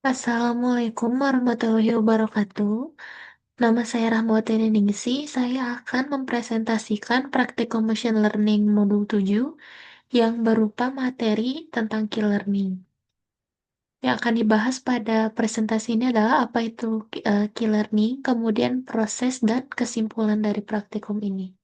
Assalamualaikum warahmatullahi wabarakatuh. Nama saya Rahmawati Ningsi. Saya akan mempresentasikan praktikum machine learning modul 7 yang berupa materi tentang key learning. Yang akan dibahas pada presentasi ini adalah apa itu key learning, kemudian proses dan kesimpulan dari praktikum ini.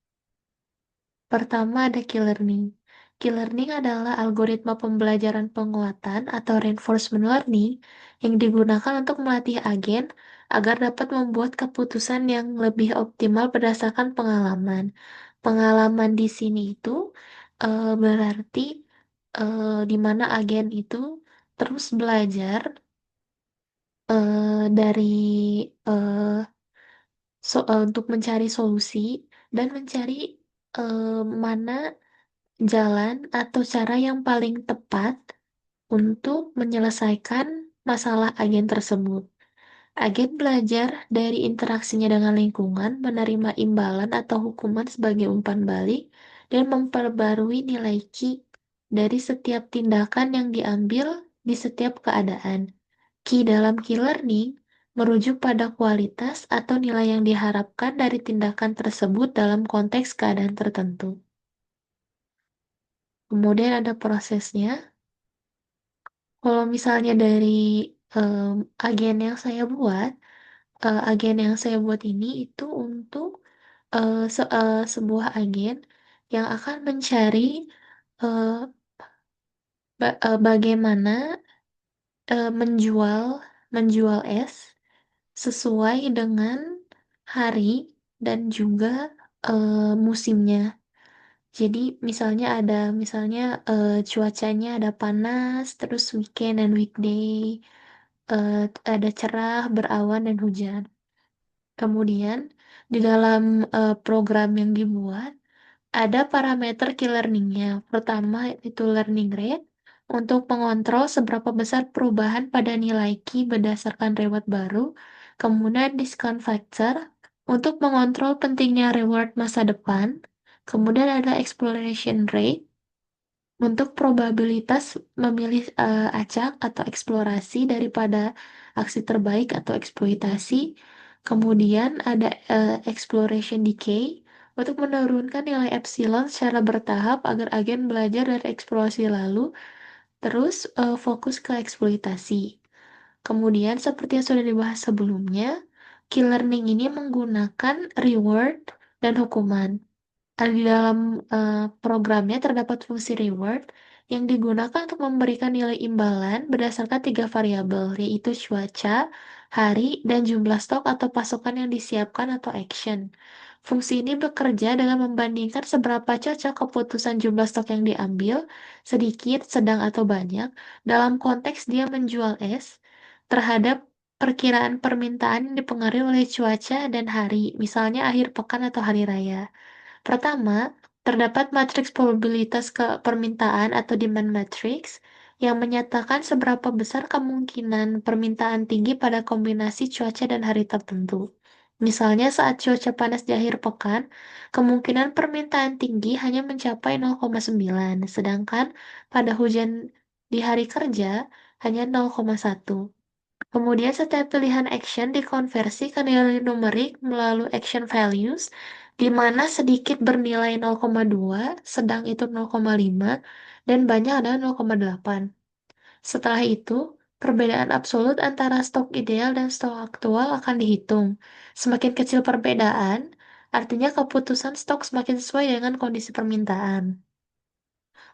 Pertama ada key learning. Key learning adalah algoritma pembelajaran penguatan atau reinforcement learning yang digunakan untuk melatih agen agar dapat membuat keputusan yang lebih optimal berdasarkan pengalaman. Pengalaman di sini itu berarti di mana agen itu terus belajar dari eh, untuk mencari solusi dan mencari mana jalan atau cara yang paling tepat untuk menyelesaikan masalah agen tersebut. Agen belajar dari interaksinya dengan lingkungan, menerima imbalan atau hukuman sebagai umpan balik, dan memperbarui nilai Q dari setiap tindakan yang diambil di setiap keadaan. Key dalam key learning merujuk pada kualitas atau nilai yang diharapkan dari tindakan tersebut dalam konteks keadaan tertentu. Kemudian ada prosesnya. Kalau misalnya dari em, agen yang saya buat, agen yang saya buat ini itu untuk sebuah agen yang akan mencari eh, bagaimana menjual es sesuai dengan hari dan juga musimnya. Jadi misalnya cuacanya ada panas, terus weekend dan weekday, ada cerah, berawan dan hujan. Kemudian di dalam program yang dibuat ada parameter key learning-nya. Pertama itu learning rate untuk mengontrol seberapa besar perubahan pada nilai key berdasarkan reward baru. Kemudian discount factor untuk mengontrol pentingnya reward masa depan. Kemudian ada exploration rate untuk probabilitas memilih acak atau eksplorasi daripada aksi terbaik atau eksploitasi. Kemudian ada exploration decay untuk menurunkan nilai epsilon secara bertahap agar agen belajar dari eksplorasi lalu, terus fokus ke eksploitasi. Kemudian, seperti yang sudah dibahas sebelumnya, key learning ini menggunakan reward dan hukuman. Di dalam programnya terdapat fungsi reward yang digunakan untuk memberikan nilai imbalan berdasarkan tiga variabel, yaitu cuaca, hari, dan jumlah stok atau pasokan yang disiapkan atau action. Fungsi ini bekerja dengan membandingkan seberapa cocok keputusan jumlah stok yang diambil, sedikit, sedang, atau banyak, dalam konteks dia menjual es, terhadap perkiraan permintaan yang dipengaruhi oleh cuaca dan hari, misalnya akhir pekan atau hari raya. Pertama, terdapat matriks probabilitas ke permintaan atau demand matrix yang menyatakan seberapa besar kemungkinan permintaan tinggi pada kombinasi cuaca dan hari tertentu. Misalnya saat cuaca panas di akhir pekan, kemungkinan permintaan tinggi hanya mencapai 0,9, sedangkan pada hujan di hari kerja hanya 0,1. Kemudian setiap pilihan action dikonversi ke nilai numerik melalui action values, di mana sedikit bernilai 0,2, sedang itu 0,5, dan banyak adalah 0,8. Setelah itu, perbedaan absolut antara stok ideal dan stok aktual akan dihitung. Semakin kecil perbedaan, artinya keputusan stok semakin sesuai dengan kondisi permintaan.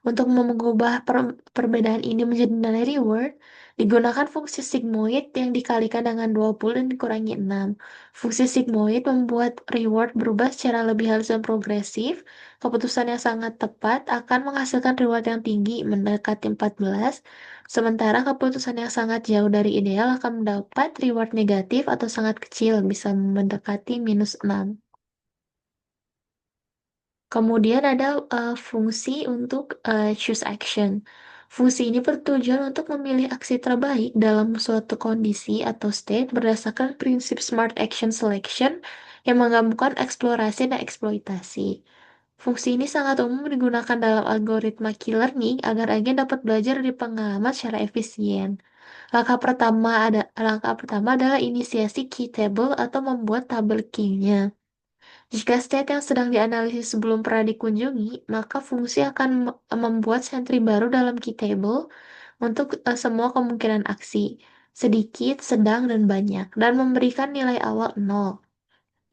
Untuk mengubah perbedaan ini menjadi nilai reward, digunakan fungsi sigmoid yang dikalikan dengan 20 dan dikurangi 6. Fungsi sigmoid membuat reward berubah secara lebih halus dan progresif. Keputusan yang sangat tepat akan menghasilkan reward yang tinggi, mendekati 14, sementara keputusan yang sangat jauh dari ideal akan mendapat reward negatif atau sangat kecil, bisa mendekati -6. Kemudian ada fungsi untuk choose action. Fungsi ini bertujuan untuk memilih aksi terbaik dalam suatu kondisi atau state berdasarkan prinsip Smart Action Selection yang menggabungkan eksplorasi dan eksploitasi. Fungsi ini sangat umum digunakan dalam algoritma key learning agar agen dapat belajar dari pengalaman secara efisien. Langkah pertama adalah inisiasi key table atau membuat tabel key-nya. Jika state yang sedang dianalisis belum pernah dikunjungi, maka fungsi akan membuat sentry baru dalam key table untuk semua kemungkinan aksi, sedikit, sedang, dan banyak, dan memberikan nilai awal 0.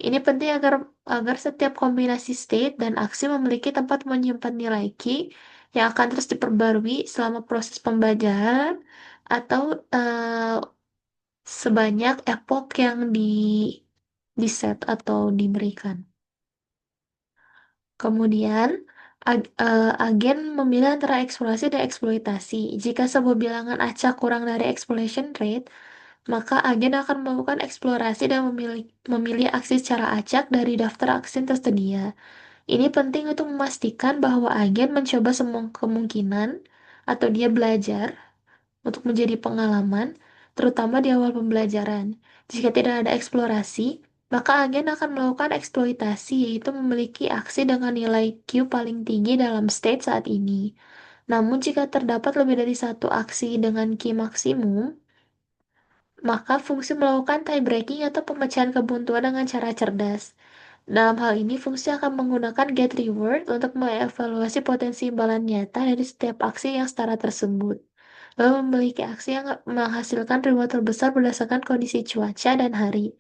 Ini penting agar setiap kombinasi state dan aksi memiliki tempat menyimpan nilai key yang akan terus diperbarui selama proses pembelajaran atau sebanyak epoch yang di set atau diberikan. Kemudian, agen memilih antara eksplorasi dan eksploitasi. Jika sebuah bilangan acak kurang dari exploration rate, maka agen akan melakukan eksplorasi dan memilih aksi secara acak dari daftar aksi yang tersedia. Ini penting untuk memastikan bahwa agen mencoba semua kemungkinan atau dia belajar untuk menjadi pengalaman, terutama di awal pembelajaran. Jika tidak ada eksplorasi, maka agen akan melakukan eksploitasi, yaitu memiliki aksi dengan nilai Q paling tinggi dalam state saat ini. Namun, jika terdapat lebih dari satu aksi dengan Q maksimum, maka fungsi melakukan tie breaking atau pemecahan kebuntuan dengan cara cerdas. Dalam hal ini, fungsi akan menggunakan get reward untuk mengevaluasi potensi imbalan nyata dari setiap aksi yang setara tersebut, lalu memiliki aksi yang menghasilkan reward terbesar berdasarkan kondisi cuaca dan hari.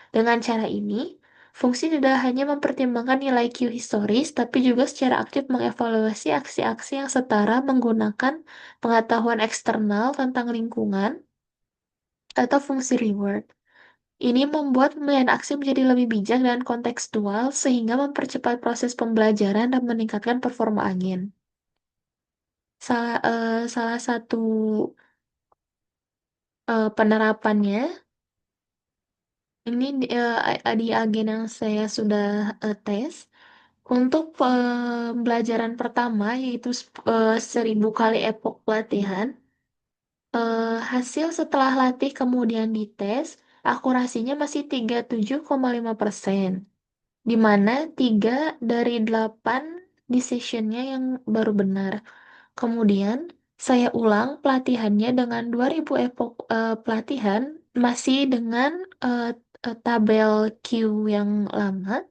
Dengan cara ini, fungsi tidak hanya mempertimbangkan nilai Q historis, tapi juga secara aktif mengevaluasi aksi-aksi yang setara menggunakan pengetahuan eksternal tentang lingkungan atau fungsi reward. Ini membuat pemilihan aksi menjadi lebih bijak dan kontekstual sehingga mempercepat proses pembelajaran dan meningkatkan performa agen. Salah satu penerapannya ini di agen yang saya sudah tes untuk pembelajaran pertama yaitu 1000 kali epok pelatihan. Hasil setelah latih kemudian dites, akurasinya masih 37,5%. Di mana 3 dari 8 decision-nya yang baru benar. Kemudian, saya ulang pelatihannya dengan 2000 epok pelatihan, masih dengan eh, tabel Q yang lama,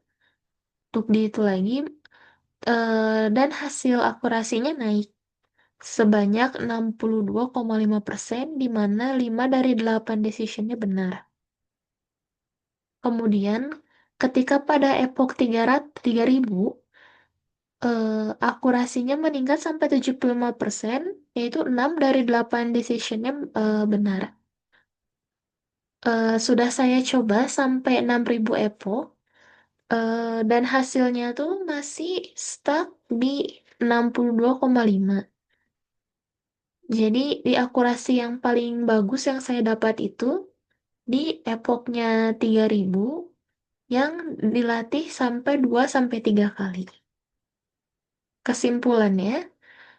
untuk di itu lagi, dan hasil akurasinya naik sebanyak 62,5%, di mana 5 dari 8 decision-nya benar. Kemudian, ketika pada epok 3000, akurasinya meningkat sampai 75%, yaitu 6 dari 8 decision-nya benar. Sudah saya coba sampai 6000 EPO, dan hasilnya tuh masih stuck di 62,5. Jadi di akurasi yang paling bagus yang saya dapat itu di epoknya 3000 yang dilatih sampai 2 sampai 3 kali. Kesimpulannya,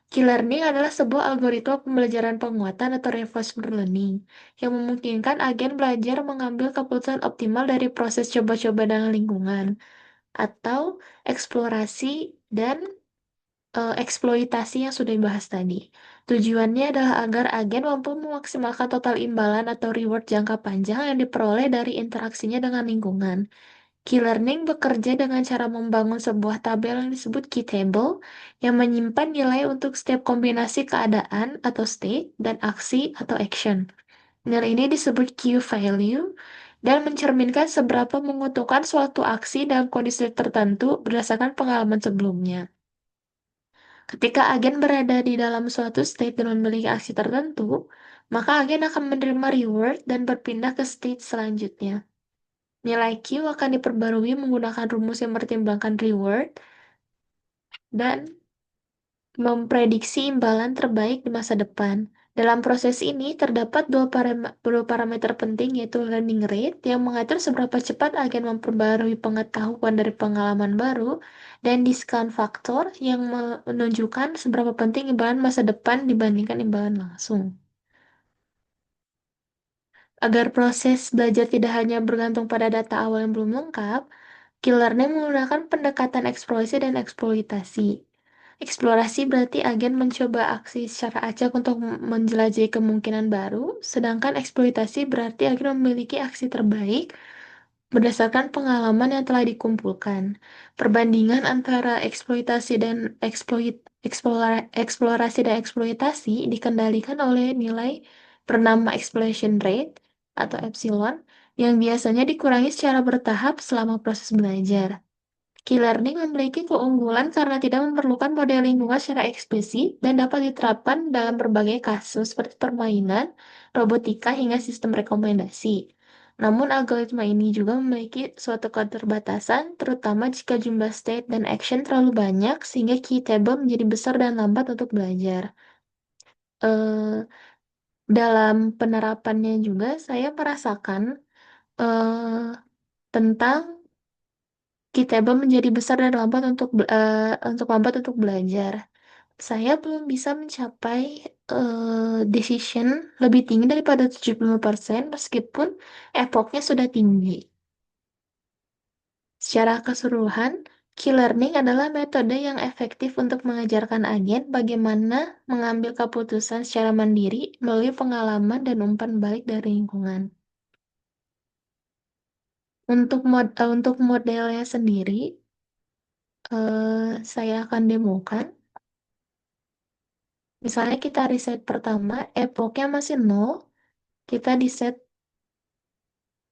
Key learning adalah sebuah algoritma pembelajaran penguatan atau reinforcement learning yang memungkinkan agen belajar mengambil keputusan optimal dari proses coba-coba dengan lingkungan atau eksplorasi dan eksploitasi yang sudah dibahas tadi. Tujuannya adalah agar agen mampu memaksimalkan total imbalan atau reward jangka panjang yang diperoleh dari interaksinya dengan lingkungan. Key learning bekerja dengan cara membangun sebuah tabel yang disebut key table yang menyimpan nilai untuk setiap kombinasi keadaan atau state dan aksi atau action. Nilai ini disebut Q value dan mencerminkan seberapa menguntungkan suatu aksi dalam kondisi tertentu berdasarkan pengalaman sebelumnya. Ketika agen berada di dalam suatu state dan memiliki aksi tertentu, maka agen akan menerima reward dan berpindah ke state selanjutnya. Nilai Q akan diperbarui menggunakan rumus yang mempertimbangkan reward dan memprediksi imbalan terbaik di masa depan. Dalam proses ini, terdapat dua parameter penting yaitu learning rate yang mengatur seberapa cepat agen memperbarui pengetahuan dari pengalaman baru dan discount factor yang menunjukkan seberapa penting imbalan masa depan dibandingkan imbalan langsung. Agar proses belajar tidak hanya bergantung pada data awal yang belum lengkap, Key learning menggunakan pendekatan eksplorasi dan eksploitasi. Eksplorasi berarti agen mencoba aksi secara acak untuk menjelajahi kemungkinan baru, sedangkan eksploitasi berarti agen memiliki aksi terbaik berdasarkan pengalaman yang telah dikumpulkan. Perbandingan antara eksploitasi dan eksplorasi dan eksploitasi dikendalikan oleh nilai bernama exploration rate atau epsilon yang biasanya dikurangi secara bertahap selama proses belajar. Key learning memiliki keunggulan karena tidak memerlukan model lingkungan secara eksplisit dan dapat diterapkan dalam berbagai kasus seperti permainan, robotika, hingga sistem rekomendasi. Namun, algoritma ini juga memiliki suatu keterbatasan, terutama jika jumlah state dan action terlalu banyak, sehingga key table menjadi besar dan lambat untuk belajar. Eh, dalam penerapannya juga, saya merasakan eh, tentang Kitable menjadi besar dan lambat untuk belajar. Saya belum bisa mencapai decision lebih tinggi daripada 75% meskipun epoknya sudah tinggi. Secara keseluruhan, key learning adalah metode yang efektif untuk mengajarkan agen bagaimana mengambil keputusan secara mandiri melalui pengalaman dan umpan balik dari lingkungan. Untuk modelnya sendiri, saya akan demokan. Misalnya kita reset pertama, epoknya masih nol, kita di set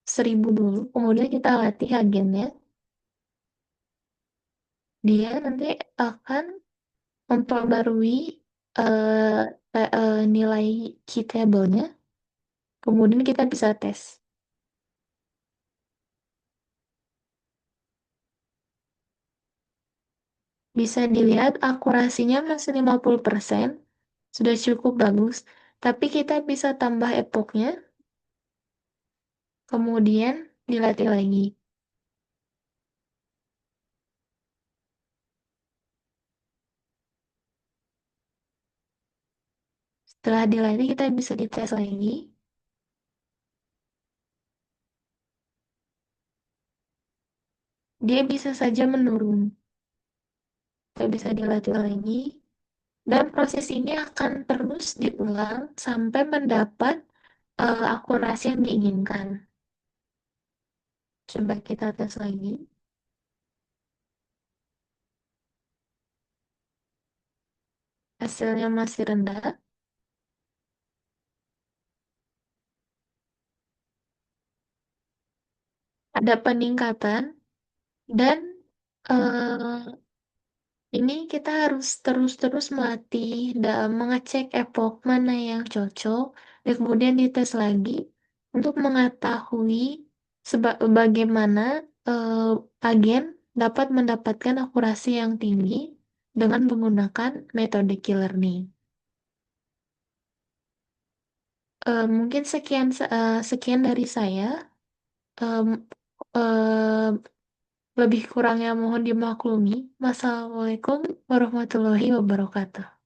1000 dulu, kemudian kita latih agennya, dia nanti akan memperbarui eh, nilai key table-nya, kemudian kita bisa tes. Bisa dilihat akurasinya masih 50%, sudah cukup bagus, tapi kita bisa tambah epoknya, kemudian dilatih lagi. Setelah dilatih, kita bisa dites lagi. Dia bisa saja menurun. Kita bisa dilatih lagi. Dan proses ini akan terus diulang sampai mendapat akurasi yang diinginkan. Coba kita tes lagi. Hasilnya masih rendah. Ada peningkatan. Dan ini kita harus terus-terus melatih dan mengecek epoch mana yang cocok. Dan kemudian dites lagi untuk mengetahui bagaimana eh, agen dapat mendapatkan akurasi yang tinggi dengan menggunakan metode key learning. Mungkin sekian dari saya. Em, em, Lebih kurangnya mohon dimaklumi. Wassalamualaikum warahmatullahi wabarakatuh.